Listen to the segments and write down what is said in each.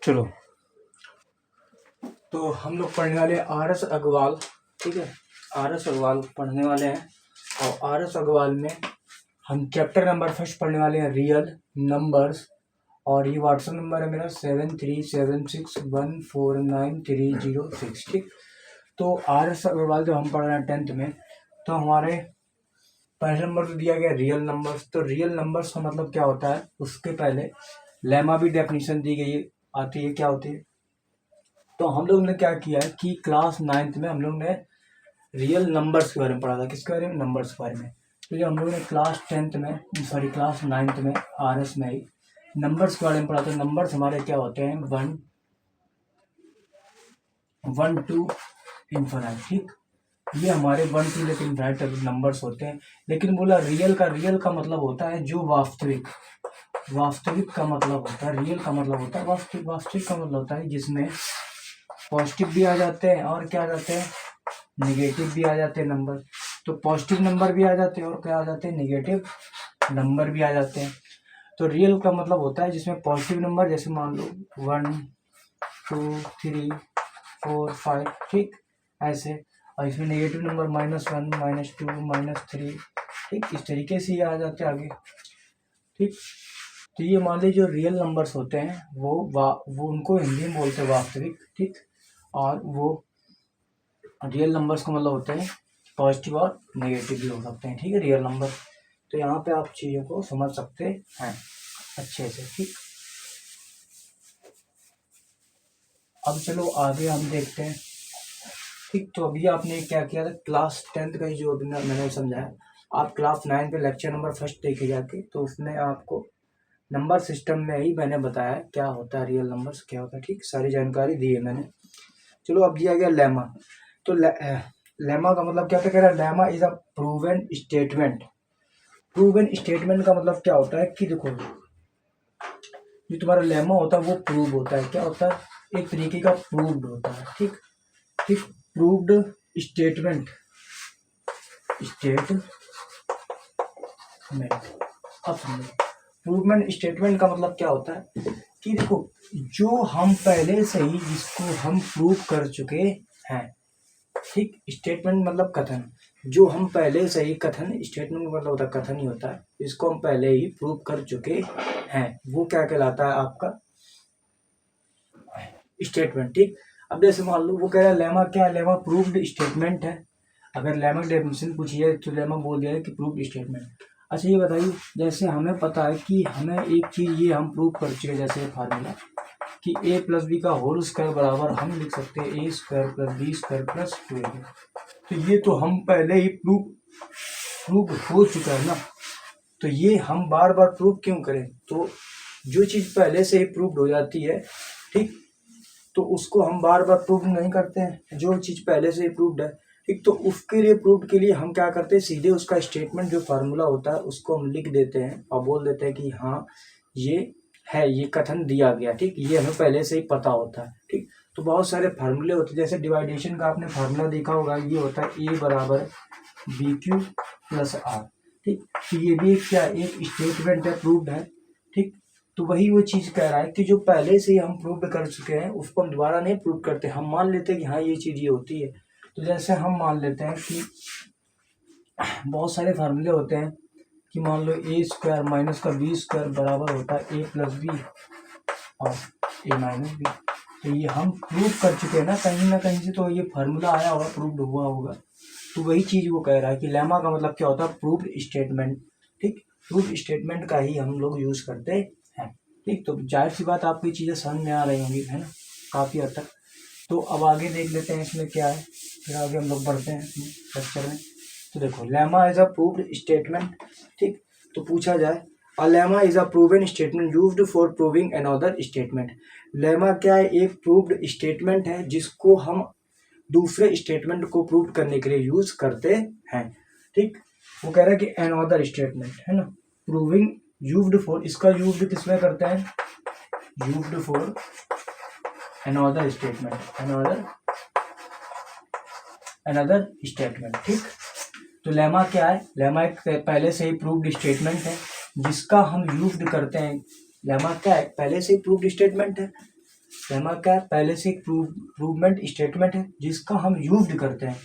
चलो, तो हम लोग पढ़ने वाले आर एस अग्रवाल। ठीक है, आर एस अग्रवाल पढ़ने वाले हैं। और आर एस अग्रवाल में हम चैप्टर नंबर फर्स्ट पढ़ने वाले हैं, रियल नंबर्स। और ये व्हाट्सएप नंबर है मेरा 7376149306। ठीक, तो आर एस अग्रवाल जो हम पढ़ रहे हैं 10th में, तो हमारे पहले नंबर तो दिया गया रियल नंबर्स। तो रियल नंबर्स का मतलब क्या होता है, उसके पहले लेमा भी डेफिनेशन दी गई आती है, क्या होती है। तो हम लोग ने क्या किया है कि क्लास 9th में हम लोग ने रियल नंबर्स के बारे में पढ़ा था। किसके बारे में? नंबर्स के बारे में। तो ये हम लोग ने क्लास 10th में, सॉरी क्लास 9th में आर एस में ही नंबर्स के बारे में पढ़ा था। नंबर्स हमारे क्या होते हैं, 1 टू इन्फिनाइट। ठीक, ये हमारे 1 टू लेकर इन्फिनाइट तक नंबर्स होते हैं। लेकिन बोला रियल का मतलब होता है जो वास्तविक का मतलब होता है, रियल का मतलब होता है वास्तविक। वास्तविक का मतलब होता है जिसमें पॉजिटिव भी आ जाते हैं और क्या आ जाते हैं, निगेटिव भी आ जाते हैं नंबर। तो पॉजिटिव नंबर भी आ जाते हैं और क्या आ जाते हैं, निगेटिव नंबर भी आ जाते हैं। तो रियल का मतलब होता है जिसमें पॉजिटिव नंबर, जैसे मान लो 1 2 3 4 5, ठीक, ऐसे। और इसमें नेगेटिव नंबर -1 -2 -3, ठीक, इस तरीके से ये आ जाते हैं आगे। ठीक, तो ये मान लीजिए जो रियल नंबर्स होते हैं वो उनको हिंदी में बोलते हैं वास्तविक। ठीक, और वो रियल नंबर्स का मतलब होते हैं पॉजिटिव और नेगेटिव भी हो सकते हैं। ठीक है, रियल नंबर। तो यहाँ पे आप चीज़ों को समझ सकते हैं अच्छे से। ठीक, अब चलो आगे हम देखते हैं। ठीक, तो अभी आपने क्या किया था, क्लास 10th का ही जो अभी मैंने समझाया, आप क्लास 9 पे लेक्चर नंबर फर्स्ट देखे जाके, तो उसमें आपको नंबर सिस्टम में ही मैंने बताया क्या होता है, रियल नंबर्स क्या होता है। ठीक, सारी जानकारी दी है मैंने। चलो, अब दिया गया लेमा। तो लेमा का मतलब क्या कह रहा है, lemma is a proven statement. Proven statement का मतलब क्या होता है कि देखो, जो तुम्हारा लेमा होता है वो प्रूव होता है। क्या होता है, एक तरीके का प्रूव्ड होता है। ठीक, ठीक, प्रूव्ड स्टेटमेंट, स्टेटमेंट। अब समझो, प्रूवमेंट स्टेटमेंट का मतलब क्या होता है कि देखो, जो हम पहले से ही जिसको हम प्रूव कर चुके हैं। ठीक, स्टेटमेंट मतलब कथन, जो हम पहले से ही कथन, स्टेटमेंट मतलब होता है कथन ही होता है, इसको हम पहले ही प्रूव कर चुके हैं, वो क्या कहलाता है, आपका स्टेटमेंट। ठीक, अब जैसे मान लो वो कह रहा है लेमा क्या है, लेमा प्रूव्ड स्टेटमेंट है। अगर लेमा की डेफिनेशन पूछी है तो लेमा बोल दिया है कि प्रूव्ड स्टेटमेंट। अच्छा, ये बताइए, जैसे हमें पता है कि हमें एक चीज़ ये हम प्रूव कर चुके हैं, जैसे फार्मूला कि a + b का होल स्क्वायर बराबर हम लिख सकते हैं a² + b² + 12। तो ये तो हम पहले ही प्रूव हो चुका है ना, तो ये हम बार बार प्रूव क्यों करें। तो जो चीज़ पहले से ही प्रूव्ड हो जाती है, ठीक, तो उसको हम बार बार प्रूव नहीं करते हैं। जो चीज़ पहले से ही प्रूव्ड है, ठीक, तो उसके लिए प्रूव के लिए हम क्या करते हैं, सीधे उसका स्टेटमेंट जो फार्मूला होता है उसको हम लिख देते हैं और बोल देते हैं कि हाँ ये है, ये कथन दिया गया। ठीक, ये हमें पहले से ही पता होता है। ठीक, तो बहुत सारे फार्मूले होते हैं, जैसे डिवाइडेशन का आपने फार्मूला देखा होगा, ये होता है a = bq + r। ठीक, तो ये भी क्या, एक स्टेटमेंट है, प्रूव्ड है। ठीक, तो वही वो चीज़ कह रहा है कि जो पहले से ही हम प्रूव कर चुके हैं उसको हम दोबारा नहीं प्रूव करते, हम मान लेते हैं कि हाँ ये चीज़ ये होती है। तो जैसे हम मान लेते हैं कि बहुत सारे फार्मूले होते हैं कि मान लो a² - b² बराबर होता है a + b और a - b। तो ये हम प्रूव कर चुके हैं ना कहीं से, तो ये फार्मूला आया होगा, प्रूव्ड हुआ होगा। तो वही चीज़ वो कह रहा है कि लेमा का मतलब क्या होता है, प्रूव्ड स्टेटमेंट। ठीक, प्रूव्ड स्टेटमेंट का ही हम लोग यूज़ करते हैं। ठीक, तो जाहिर सी बात आपकी चीज़ें समझ में आ रही होंगी, है ना, काफ़ी हद तक। तो अब आगे देख लेते हैं इसमें क्या है, फिर आगे हम लोग बढ़ते हैं लेक्चर में। तो देखो, lemma is a proved statement. ठीक, तो पूछा जाए, a lemma is a proven statement used for proving another statement. Lemma क्या है, एक प्रूव्ड स्टेटमेंट है जिसको हम दूसरे स्टेटमेंट को प्रूव करने के लिए यूज करते हैं। ठीक, वो कह रहा है कि अनदर स्टेटमेंट, है ना, प्रूविंग यूज्ड फॉर, इसका यूज्ड किसमें करते हैं, used for another statement, another statement. ठीक, तो लेमा क्या है, लेमा एक पहले से ही प्रूव्ड स्टेटमेंट है जिसका हम यूज्ड करते हैं। लेमा क्या है, पहले से ही प्रूव्ड स्टेटमेंट है लेमा क्या है, पहले से एक प्रूवमेंट स्टेटमेंट है जिसका हम यूज करते हैं।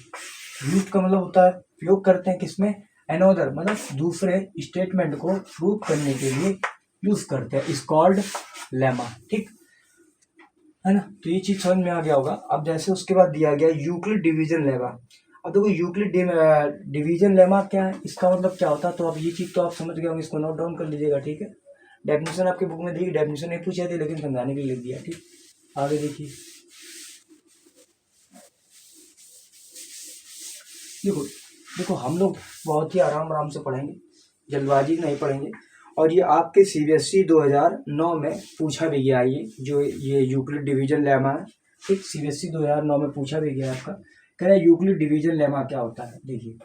यूज का मतलब होता है प्रयोग करते हैं किसमें, अनदर मतलब दूसरे स्टेटमेंट को प्रूव करने के लिए यूज करते हैं, इज कॉल्ड लेमा। ठीक है ना, तो ये चीज समझ में आ गया होगा। अब जैसे उसके बाद दिया गया यूक्लिड डिवीजन लेमा। अब देखो यूक्लिड डिवीजन लेमा क्या है, इसका मतलब क्या होता है, तो अब ये चीज तो आप समझ गए होंगे, इसको नोट डाउन कर लीजिएगा। ठीक है, डेफिनेशन आपकी बुक में दी, डेफिनेशन नहीं पूछा थी लेकिन समझाने के लिए लिख दिया। ठीक, आगे देखिए। देखो देखो हम लोग बहुत ही आराम आराम से पढ़ेंगे, जल्दबाजी नहीं पढ़ेंगे। और ये आपके CBSE 2009 में पूछा भी गया, ये यूक्लिड डिवीजन लेमा है। ठीक, CBSE 2009 में पूछा भी गया आपका, कह रहा है यूक्लिड डिवीजन लेमा क्या होता है। देखिए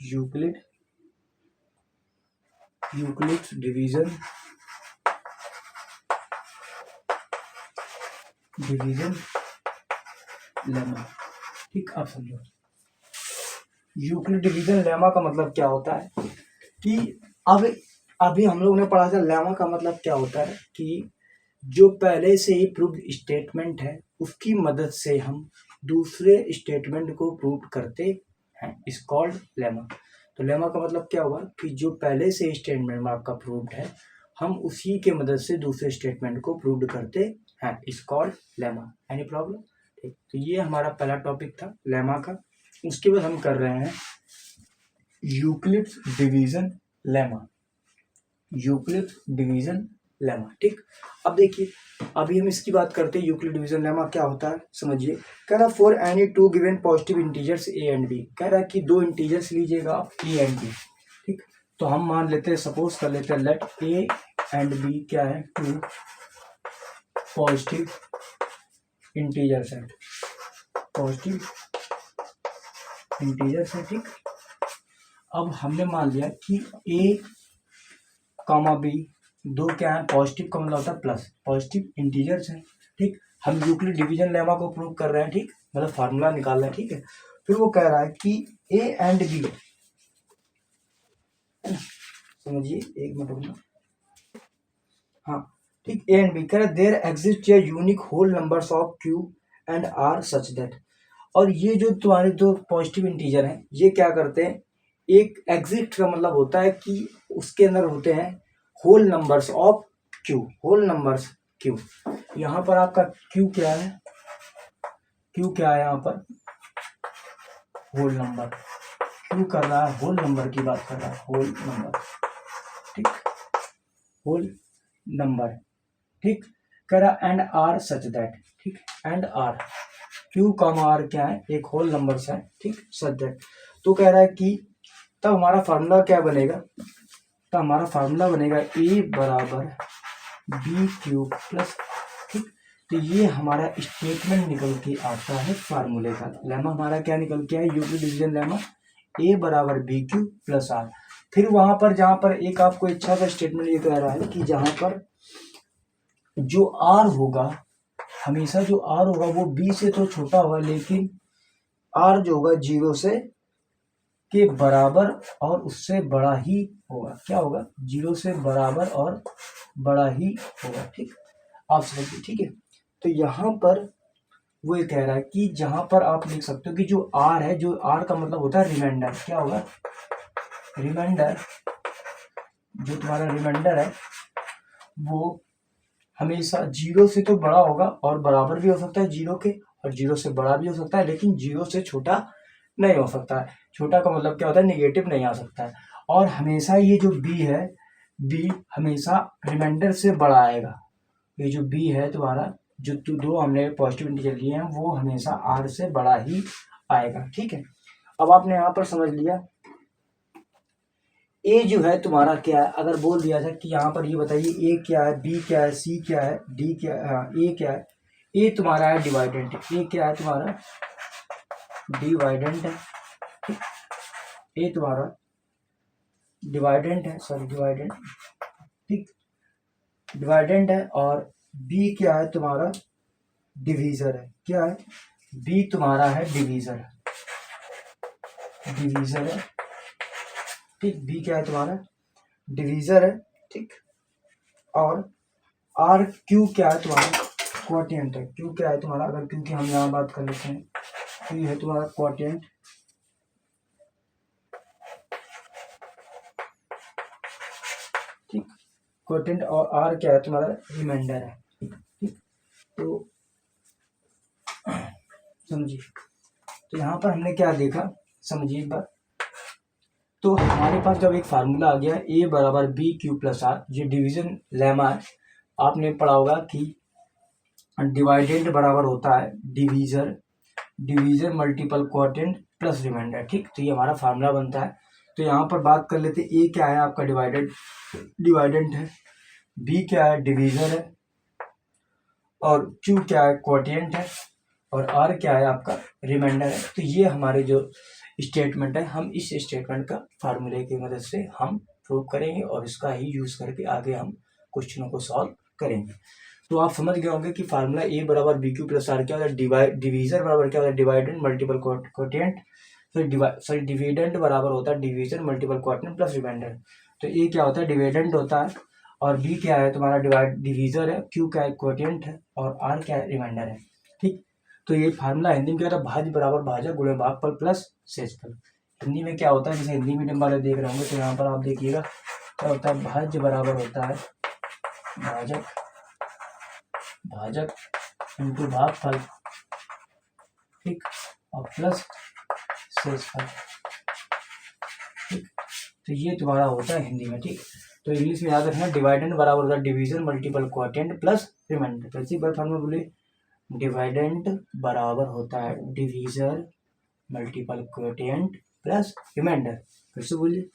यूक्लिड डिवीजन लेमा। ठीक, आप समझो यूक्लिड डिवीजन लेमा का मतलब क्या होता है कि अब अभी हम लोग ने पढ़ा था लेमा का मतलब क्या होता है कि जो पहले से ही प्रूव्ड स्टेटमेंट है उसकी मदद से हम दूसरे स्टेटमेंट को प्रूव करते हैं, इज कॉल्ड लेमा। तो लेमा का मतलब क्या हुआ कि जो पहले से स्टेटमेंट आपका प्रूव्ड है हम उसी के मदद से दूसरे स्टेटमेंट को प्रूव करते हैं, is called lemma. Any problem? ठीक, तो ये हमारा पहला टॉपिक था लेमा का। उसके बाद हम कर रहे हैं Euclid division lemma. Euclid division lemma. ठीक, अब देखिए अभी हम इसकी बात करते हैं यूक्लिड डिवीजन लेमा क्या होता है, समझिए। कह रहा for any two given positive integers A and B, कह रहा कि दो इंटीजर्स लीजिएगा आप ए एंड बी। ठीक, तो हम मान लेते हैं, सपोज कर लेते हैं, लेट ए एंड बी क्या है, टू पॉजिटिव इंटीजर्स है, पॉजिटिव इंटीजर्स है। ठीक, अब हमने मान लिया कि ए कामा बी दो क्या है, पॉजिटिव का मतलब होता है प्लस, पॉजिटिव इंटीजर्स हैं। ठीक, हम यूक्लिड डिवीजन लेमा को प्रूव कर रहे हैं। ठीक, मतलब फार्मूला निकाल रहे हैं। ठीक है, फिर वो कह रहा है कि ए एंड बी, समझिए एक मिनट रुकना। हाँ ठीक, ए एंड बी कह रहा है there exist a unique whole numbers of Q and R such that. और ये जो तुम्हारे दो पॉजिटिव इंटीजर हैं ये क्या करते हैं, एक एग्जिट का मतलब होता है कि उसके अंदर होते हैं whole numbers of Q, whole numbers Q. यहाँ पर आपका क्यू क्या है, क्यू क्या है यहाँ पर, होल नंबर। क्यू कर रहा है होल नंबर की बात कर रहा है, होल नंबर। ठीक, होल नंबर। ठीक, कह रहा एंड आर सच दैट। ठीक, and R, Q comma R क्या है, एक होल नंबर है। ठीक, सच दैट। तो कह रहा है कि तब हमारा फार्मूला क्या बनेगा, तो हमारा फार्मूला बनेगा ए बराबर बी क्यूब प्लस। ठीक, तो ये हमारा स्टेटमेंट निकल के आता है फार्मूले का। लेमा हमारा क्या निकल के आया, यूक्लिड डिवीजन लेमा ए बराबर बी क्यूब प्लस आर। फिर वहां पर जहां पर एक आपको इच्छा का स्टेटमेंट ये कह रहा है कि जहां पर जो आर होगा, हमेशा जो आर होगा वो बी से तो छोटा होगा, लेकिन आर जो होगा जीरो से के बराबर और उससे बड़ा ही होगा। क्या होगा, जीरो से बराबर और बड़ा ही होगा। ठीक, आप समझिए। ठीक है, तो यहाँ पर वो ये कह रहा है कि जहां पर आप लिख सकते हो कि जो आर है, जो आर का मतलब होता है रिमाइंडर, क्या होगा, रिमाइंडर, जो तुम्हारा रिमाइंडर है वो हमेशा जीरो से तो बड़ा होगा और बराबर भी हो सकता है जीरो के, और जीरो से बड़ा भी हो सकता है, लेकिन जीरो से छोटा नहीं हो सकता है। छोटा का मतलब क्या होता है, निगेटिव नहीं आ सकता है। और हमेशा ये जो बी है, बी हमेशा रिमाइंडर से बड़ा आएगा। ये जो बी है तुम्हारा, जो दो हमने पॉजिटिव इंटीजर लिए हैं वो हमेशा आर से बड़ा ही आएगा। ठीक है, अब आपने यहाँ पर समझ लिया ए जो है तुम्हारा क्या है। अगर बोल दिया जाए कि यहाँ पर ये बताइए ए क्या है, बी क्या है, सी क्या है, डी क्या है, हाँ ए क्या है, ए तुम्हारा है डिवाइडेंट, ए क्या है तुम्हारा डिवाइडेंट है। ए तुम्हारा डिवाइडेंट है, सॉरी डिवाइडेंट। ठीक, डिवाइडेंट है। और बी क्या है तुम्हारा डिवीजर है। क्या है, बी तुम्हारा है डिवीजर, डिवीजर है। ठीक। बी क्या है तुम्हारा, डिवीजर है, ठीक। और आर क्यू क्या है तुम्हारा, क्वोटिएंट है। क्यू क्या है तुम्हारा, अगर क्यू की हम यहाँ बात कर लेते हैं, क्यू है तुम्हारा क्वोटिएंट, ठीक। क्वोटिएंट और आर क्या है तुम्हारा, रिमाइंडर है, ठीक। तो समझिए, तो यहाँ पर हमने क्या देखा, समझिए एक बार। तो हमारे पास जब एक फार्मूला आ गया ए बराबर बी क्यू प्लस आर, ये डिवीजन लेमा है। आपने पढ़ा होगा कि डिवाइडेंड बराबर होता है divisor, divisor multiple quotient plus remainder, ठीक। तो ये हमारा फार्मूला बनता है। तो यहाँ पर बात कर लेते हैं, ए क्या है आपका, डिवाइडेंट है, बी क्या है, डिवीजर है, और क्यू क्या है, क्वोटिएंट है, और आर क्या है आपका, रिमाइंडर है। तो ये हमारे जो स्टेटमेंट है, हम इस स्टेटमेंट का फार्मूले की मदद से हम प्रूव करेंगे और इसका ही यूज करके आगे हम क्वेश्चनों को सॉल्व करेंगे। तो आप समझ गए होंगे कि फार्मूला ए बराबर बी क्यू प्लस आर क्या होता है, डिवीजर बराबर क्या होता है, डिवाइडेंड मल्टीपल क्वोटिएंट, फिर डिविडेंड बराबर होता है division multiple quotient plus remainder. तो ए क्या होता है, डिविडेंड होता है, और बी क्या है तुम्हारा डिवीजर है, क्यू क्या है, क्वोटिएंट है, और आर क्या है, रिमाइंडर है, ठीक। तो ये फार्मूला हिंदी में क्या होता है, भाज्य बराबर भाजक गुणे भागफल प्लस शेषफल। हिंदी में क्या होता है, जैसे हिंदी मीडियम वाले देख रहे होंगे तो यहाँ पर आप देखिएगा क्या होता है, भाज्य बराबर होता है भाजक इंटू भागफल, ठीक, और प्लस शेषफल, ठीक। तो ये तुम्हारा होता है हिंदी में, ठीक। तो इंग्लिश में याद रखना, डिवाइडेंड बराबर होता है division multiple quotient plus remainder. तो इसी बार फार्मूला बोले, डिवाइडेंड बराबर होता है divisor multiple quotient plus remainder. फिर से बोलिए,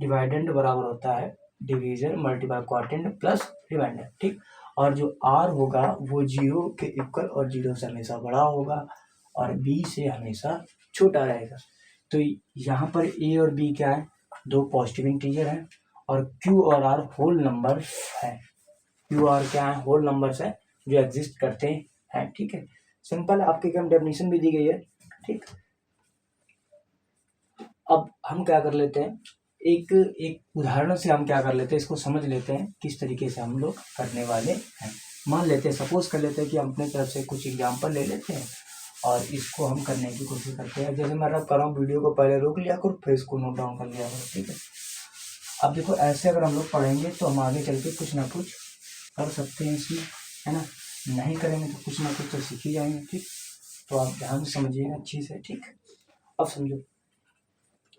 डिवाइडेंड बराबर होता है divisor multiple quotient plus remainder, ठीक। और जो आर होगा वो 0 के इक्वल और 0 से हमेशा बड़ा होगा और बी से हमेशा छोटा रहेगा। तो यहाँ पर ए और बी क्या है, दो पॉजिटिव इंटीजर हैं, और क्यू और आर होल नंबर है। क्यू आर क्या है, होल नंबर्स है जो एग्जिस्ट करते हैं, ठीक है। सिंपल, आपके क्या डेफिनेशन भी दी गई है, ठीक। अब हम क्या कर लेते हैं, एक उदाहरण से हम क्या कर लेते हैं, इसको समझ लेते हैं किस तरीके से हम लोग करने वाले हैं। मान लेते हैं, सपोज कर लेते हैं कि हम अपने तरफ से कुछ एग्जाम्पल ले लेते हैं और इसको हम करने की कोशिश करते हैं। जैसे मैं कर रहा हूँ, वीडियो को पहले रोक लिया करो, फिर इसको नोट डाउन कर लिया करो, ठीक है। अब देखो, ऐसे अगर हम लोग पढ़ेंगे तो हम आगे चल के कुछ ना कुछ कर सकते हैं इसमें, है ना। नहीं करेंगे तो कुछ ना कुछ तो सीख ही जाएंगे, ठीक। तो आप ध्यान से समझिएगा अच्छी से, ठीक। अब समझो,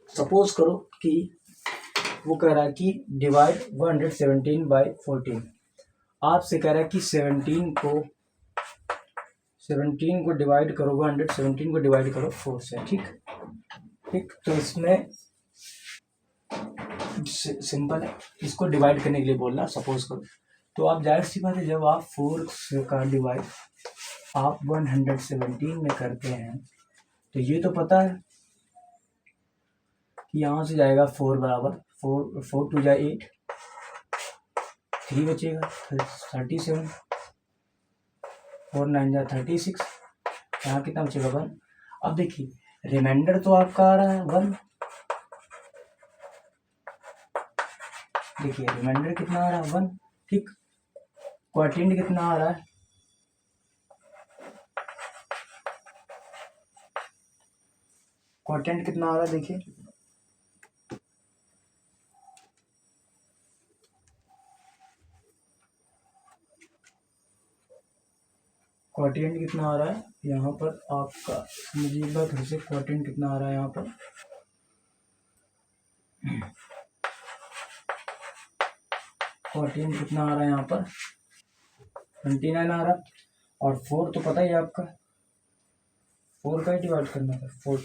सपोज करो कि वो कह रहा है कि डिवाइड 117 बाई 14। आपसे कह रहा है कि 17 को डिवाइड करो, 117 को डिवाइड करो 4 से, ठीक। तो इसमें सिंपल है, इसको डिवाइड करने के लिए बोल रहा, सपोज करो। तो आप जाहिर सी बात है, जब आप 4 का डिवाइड आप 117 में करते हैं तो ये तो पता है कि यहाँ से जाएगा 4 बराबर 4 2 जा 8, 3 बचेगा 37, 4 9 जा 36, यहाँ कितना बचेगा 1। अब देखिए, रिमाइंडर तो आपका आ रहा है 1, देखिए रिमाइंडर कितना आ रहा है 1, ठीक। क्वोटिएंट कितना आ रहा है, क्वोटिएंट कितना आ रहा है, देखिए क्वोटिएंट कितना आ रहा है यहाँ पर आपका, समझिएगा फिर से, क्वोटिएंट कितना आ रहा है यहाँ पर, क्वोटिएंट कितना आ रहा है यहाँ पर 29 आ रहा है। और 4 तो पता ही है आपका, 4 का ही डिवाइड करना है 4।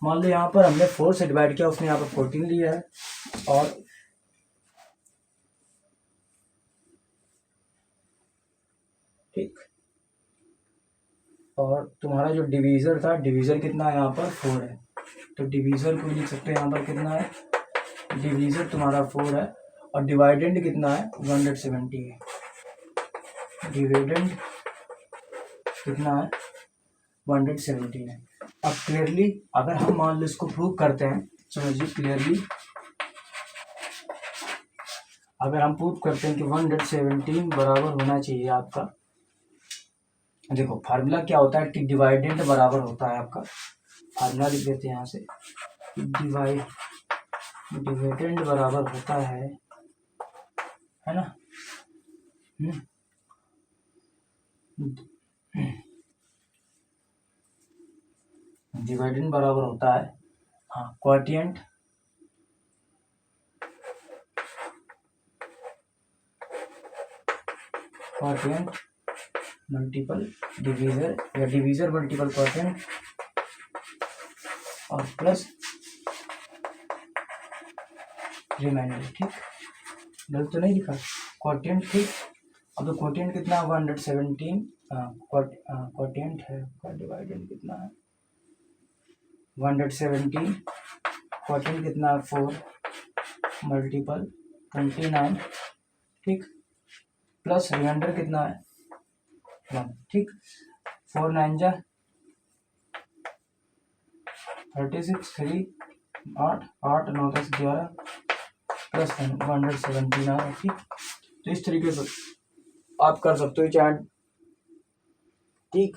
मान लो यहाँ पर हमने 4 से डिवाइड किया, उसने यहाँ पर 14 लिया है, और ठीक, और तुम्हारा जो डिवीजर था, डिवीजर कितना है यहाँ पर 4 है, तो डिवीजर को लिख सकते हैं यहाँ पर कितना है, डिवीजर तुम्हारा 4 है, और डिवाइडेंड कितना है 170 है, डिविडेंड कितना है 170 है। अब क्लियरली अगर हम मान लो इसको प्रूव करते हैं, समझिए क्लियरली अगर हम प्रूव करते हैं कि 117 बराबर होना चाहिए आपका, देखो फार्मूला क्या होता है कि डिवाइडेंड बराबर होता है आपका, फार्मूला लिख देते हैं यहाँ से, डिवाइडेंड बराबर होता है ना। डिवाइडेंड बराबर होता है, हाँ, क्वोटिएंट मल्टीपल डिवीजर या डिवीजर मल्टीपल क्वोटिएंट और प्लस रिमाइंडर। ठीक, गलत तो नहीं लिखा, क्वोटिएंट। ठीक, अब तो क्वोटिएंट कितना होगा 117, क्वोटिएंट है का डिवाइडेंड कितना है 117, क्वोटिएंट कितना है 4 मल्टीपल 29। ठीक, प्लस रिमाइंडर कितना है 1। ठीक, 4 9 जा 36, 3 8 8 9 10 11 प्लस 117 आ रहा है। ठीक, तो इस तरीके से आप कर सकते हो चाहे ठीक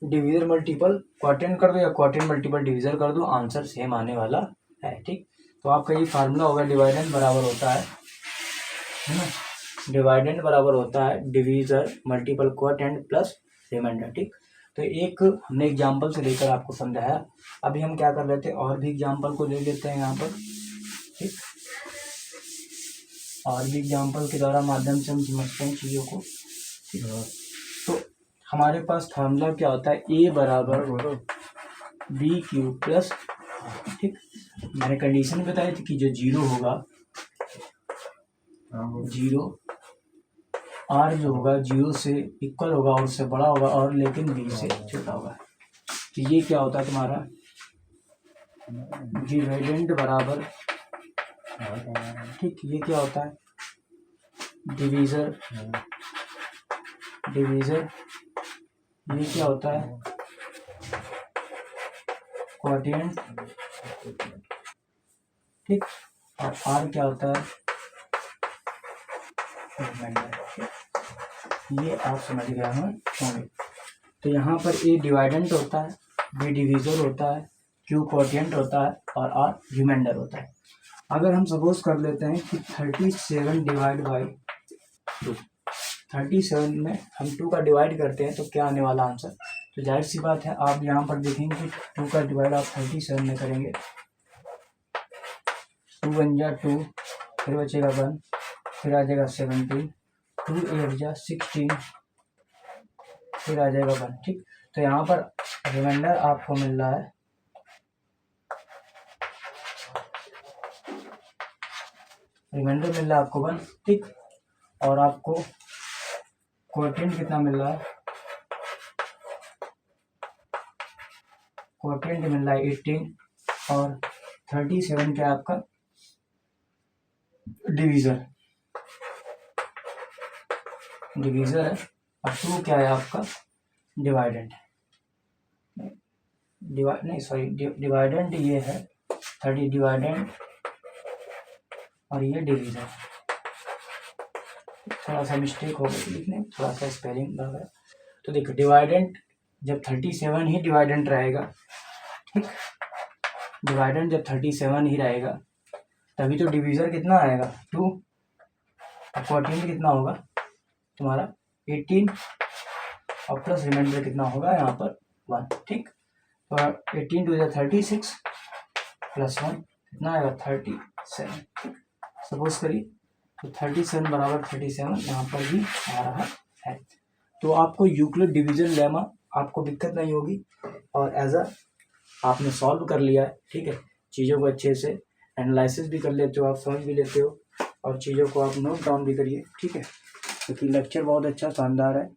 डिवीजर मल्टीपल क्वोटिएंट कर दो या क्वोटिएंट मल्टीपल डिवीजर कर दो, आंसर सेम आने वाला है। ठीक, तो आपका ये फार्मूला होगा, डिवाइडेंड बराबर होता है ना, डिवाइडेंड बराबर होता है divisor multiple quotient plus remainder. ठीक, तो एक हमने एग्जाम्पल से लेकर आपको समझाया, अभी हम क्या कर लेते हैं और भी एग्जाम्पल को ले लेते हैं यहाँ पर। ठीक, और भी एग्जाम्पल के द्वारा माध्यम से हम समझते हैं चीज़ों को। तो हमारे पास फार्मूला क्या होता है, ए बराबर बी क्यू प्लस। ठीक, मैंने कंडीशन बताई थी कि जो जीरो होगा, जीरो आर जो होगा जीरो से इक्वल होगा और उससे बड़ा होगा और लेकिन बी से छोटा होगा। तो ये क्या होता है तुम्हारा डिवाइडेंड बराबर, ठीक, ये क्या होता है डिवीजर, ये क्या होता है क्वोटिएंट। ठीक, और आर क्या होता है रिमाइंडर। ये आप समझ गए होंगे। तो यहाँ पर ए डिवाइडेंट होता है, बी डिवीजर होता है, क्यू क्वोटिएंट होता है और आर रिमाइंडर होता है। अगर हम सपोज कर लेते हैं कि 37 डिवाइड बाई 2, 37 में हम 2 का डिवाइड करते हैं तो क्या आने वाला आंसर, तो जाहिर सी बात है आप यहाँ पर देखेंगे कि 2 का डिवाइड आप 37 में करेंगे, 2 1 जा 2, फिर बचेगा 1, फिर आ जाएगा 17, 2 8 जा 16, फिर आ जाएगा 1। ठीक, तो यहाँ पर रिमाइंडर आपको मिल रहा है आपको 1। ठीक, और आपको क्वोटिएंट कितना मिल रहा है, क्वोटिएंट मिल रहा है 18 और 37 क्या आपका डिवीजर है और 2 क्या है आपका डिवाइडेंट, डिवाइडेंट ये है 30 डिवाइडेंट और ये डिवीजर। थोड़ा सा मिस्टेक हो गई लिखने, थोड़ा सा स्पेलिंग वगैरह। तो देखो डिवाइडेंट जब 37 ही डिवाइडेंट रहेगा, ठीक, डिवाइडेंट जब 37 ही रहेगा तभी तो डिवीजर कितना आएगा 2 और क्वोटिएंट कितना होगा तुम्हारा 18 और प्लस रिमाइंडर कितना होगा यहाँ पर 1। ठीक, तो 18 2 36 प्लस 1 कितना आएगा 37। ठीक, सपोज करिए तो 37 बराबर 37 यहाँ पर भी आ रहा है। तो आपको यूक्लिड डिवीजन लेमा आपको दिक्कत नहीं होगी और एज अ आपने सॉल्व कर लिया है। ठीक है, चीज़ों को अच्छे से एनालिसिस भी कर लेते हो, आप समझ भी लेते हो और चीज़ों को आप नोट डाउन भी करिए। ठीक है, क्योंकि लेक्चर बहुत अच्छा शानदार है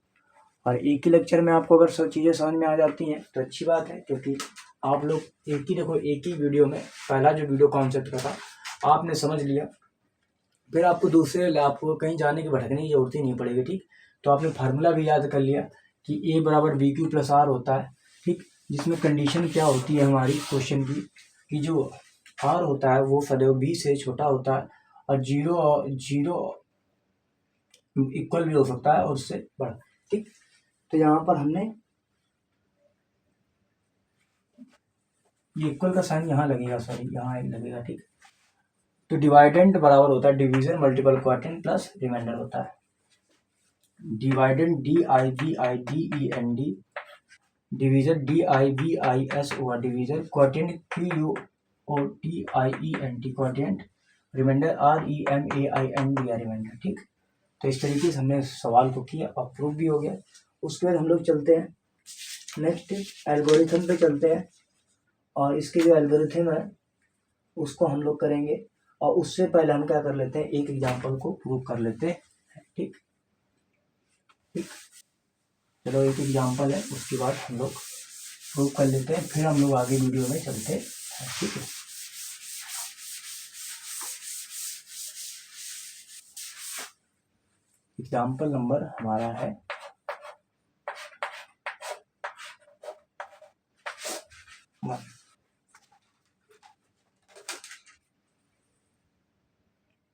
और एक ही लेक्चर में आपको अगर सब चीज़ें समझ में आ जाती हैं तो अच्छी बात है, क्योंकि आप लोग एक ही वीडियो में पहला जो वीडियो कॉन्सेप्ट का था आपने समझ लिया, फिर आपको दूसरे आपको कहीं जाने की भटकने की जरूरत ही नहीं पड़ेगी। ठीक, तो आपने फार्मूला भी याद कर लिया कि ए बराबर बी क्यू प्लस आर होता है। ठीक, जिसमें कंडीशन क्या होती है हमारी क्वेश्चन की कि जो आर होता है वो सदैव बी से छोटा होता है और जीरो इक्वल भी हो सकता है और उससे बड़ा। ठीक, तो यहाँ पर हमने ये इक्वल का साइन यहाँ लगेगा, सॉरी यहाँ लगेगा। ठीक, तो डिवाइडेंट बराबर होता है division multiple quadrant plus remainder होता है। डिवाइडेंट DIVIDEND, डिवीजन DIVIS हुआ division, quadrant QUOTIENT quadrant, remainder REMAIND remainder. ठीक, तो इस तरीके से हमने सवाल को किया और प्रूफ भी हो गया। उसके बाद हम लोग चलते हैं नेक्स्ट एल्गोरिथम पे चलते हैं, और इसके जो एल्गोरिथम है उसको हम लोग करेंगे, और उससे पहले हम क्या कर लेते हैं, एक एग्जांपल को प्रूव कर लेते हैं। ठीक ठीक, चलो एक एग्जांपल है, उसके बाद हम लोग प्रूव कर लेते हैं, फिर हम लोग आगे वीडियो में चलते हैं। ठीक है, एग्जांपल नंबर हमारा है 1।